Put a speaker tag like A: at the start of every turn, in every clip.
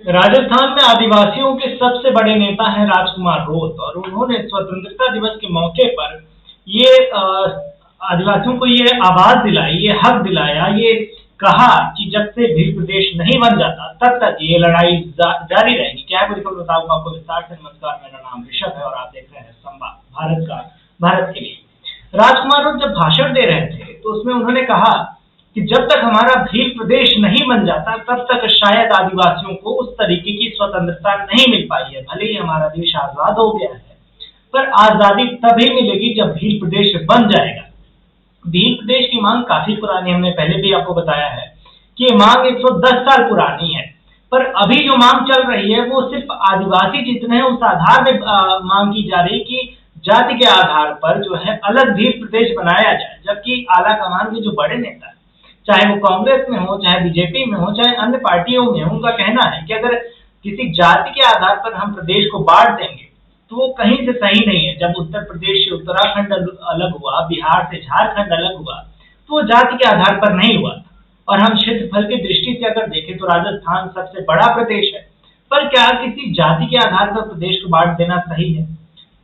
A: राजस्थान में आदिवासियों के सबसे बड़े नेता हैं राजकुमार रोत, और उन्होंने स्वतंत्रता दिवस के मौके पर ये आदिवासियों को ये आवाज दिलाई, ये हक दिलाया, ये कहा कि जब से भील प्रदेश नहीं बन जाता तब तक ये लड़ाई जारी रहेगी। क्या है पूरी खबर बताऊंगा आपको विस्तार से। नमस्कार, मेरा नाम ऋषभ है और आप देख रहे हैं संवाद भारत के लिए। राजकुमार रोत जब भाषण दे रहे थे तो उसमें उन्होंने कहा कि जब तक हमारा भील प्रदेश नहीं बन जाता तब तक शायद आदिवासियों को उस तरीके की स्वतंत्रता नहीं मिल पाई है। भले ही हमारा देश आजाद हो गया है, पर आजादी तभी मिलेगी जब भील प्रदेश बन जाएगा। भील प्रदेश की मांग काफी पुरानी, हमने पहले भी आपको बताया है कि ये मांग 110 साल पुरानी है, पर अभी जो मांग चल रही है वो सिर्फ आदिवासी जितने हैं उस आधार में मांग की जा रही है कि जाति के आधार पर जो है अलग भील प्रदेश बनाया जाए। जबकि आला कमान के जो बड़े नेता है, चाहे वो कांग्रेस में हो, चाहे बीजेपी में हो, चाहे अन्य पार्टियों में हो, उनका कहना है कि अगर किसी जाति के आधार पर हम प्रदेश को बांट देंगे तो वो कहीं से सही नहीं है। जब उत्तर प्रदेश से उत्तराखंड अलग हुआ, बिहार से झारखंड अलग हुआ, तो वो जाति के आधार पर नहीं हुआ था। और हम क्षेत्रफल की दृष्टि से अगर देखें तो राजस्थान सबसे बड़ा प्रदेश है, पर क्या किसी जाति के आधार पर प्रदेश को बांट देना सही है?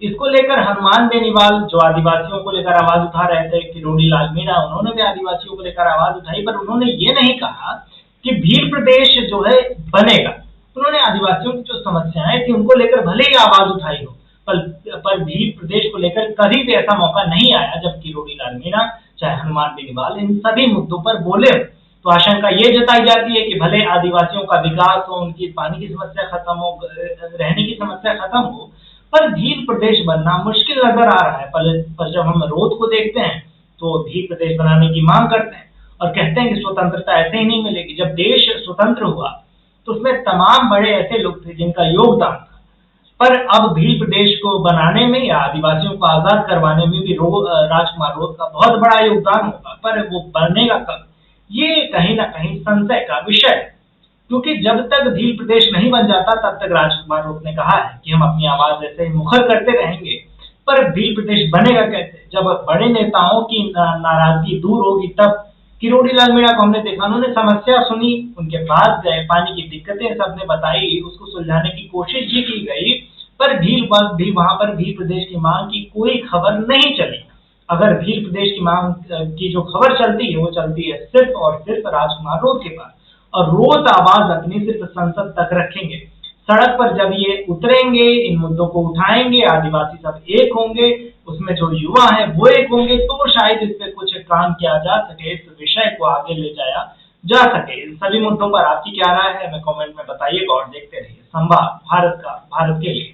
A: इसको लेकर हनुमान बेनीवाल जो आदिवासियों को लेकर आवाज उठा रहे थे, किरोड़ी लाल मीणा, उन्होंने भी आदिवासियों को लेकर आवाज उठाई, पर उन्होंने ये नहीं कहा कि भील प्रदेश जो है बनेगा। उन्होंने आदिवासियों की जो समस्याएं थी उनको लेकर भले ही आवाज उठाई हो, पर भील प्रदेश को लेकर कभी भी ऐसा मौका नहीं आया जब किरोड़ी लाल मीणा चाहे हनुमान बेनीवाल इन सभी मुद्दों पर बोले। तो आशंका ये जताई जाती है कि भले आदिवासियों का विकास हो, उनकी पानी की समस्या खत्म हो, रहने की समस्या खत्म हो, पर भील प्रदेश बनना मुश्किल नजर आ रहा है। पर जब हम रोत को देखते हैं तो भील प्रदेश बनाने की मांग करते हैं और कहते हैं कि स्वतंत्रता ऐसे ही नहीं मिलेगी। जब देश स्वतंत्र हुआ तो उसमें तमाम बड़े ऐसे लोग थे जिनका योगदान था, पर अब भील प्रदेश को बनाने में या आदिवासियों को आजाद करवाने में भी राजकुमार रोत का बहुत बड़ा योगदान होगा, पर वो बनेगा कब, ये कहीं ना कहीं संशय का विषय है। क्योंकि जब तक भील प्रदेश नहीं बन जाता तब तक राजकुमार रोत ने कहा है कि हम अपनी आवाज ऐसे ही मुखर करते रहेंगे, पर भील प्रदेश बनेगा कैसे? जब बड़े नेताओं की नाराजगी दूर होगी तब। किरोड़ी लाल मीणा को हमने देखा, उन्होंने समस्या सुनी, उनके पास गए, पानी की दिक्कतें सबने बताई, उसको सुलझाने की कोशिश भी की गई, पर भी वहां पर भील प्रदेश की मांग की कोई खबर नहीं चली। अगर भील प्रदेश की मांग की जो खबर चलती है वो चलती है सिर्फ और सिर्फ राजकुमार रोत के पास, और रोत आवाज अपनी सिर्फ संसद तक रखेंगे। सड़क पर जब ये उतरेंगे, इन मुद्दों को उठाएंगे, आदिवासी सब एक होंगे, उसमें जो युवा है वो एक होंगे, तो शायद इस पे कुछ काम किया जा सके, इस विषय को आगे ले जाया जा सके। इन सभी मुद्दों पर आपकी क्या राय है हमें कमेंट में बताइएगा और देखते रहिए संवाद भारत के लिए।